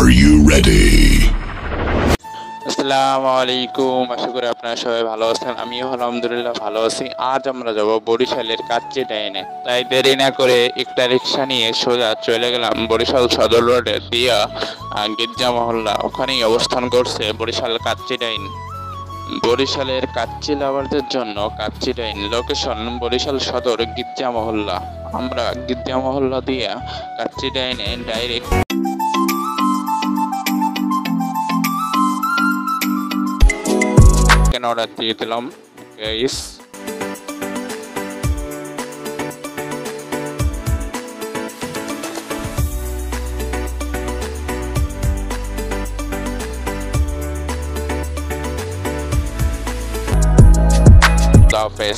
Are you ready? আসসালামু আলাইকুম, আশা করি আপনারা সবাই ভালো আছেন। আমিও আলহামদুলিল্লাহ ভালো আছি। আজ আমরা যাব বরিশালের কাচ্চি ডাইনে। তাই দেরি না করে একটা রিক্সা নিয়ে সোজা চলে গেলাম বরিশাল সদর রোডে দিয়া গির্জা মহল্লা। ওখানেই অবস্থান করছে বরিশাল কাচ্চি ডাইন। বরিশালের কাচ্চি লাভারদের জন্য কাচ্চি ডাইন লোকেশন বরিশাল সদর গির্জা মহল্লা। আমরা গির্জা মহল্লা দিয়া কাচ্চি ডাইনে ডাইরেক্ট অর্ডার দিয়ে দিলাম গাইস। হাফেজ।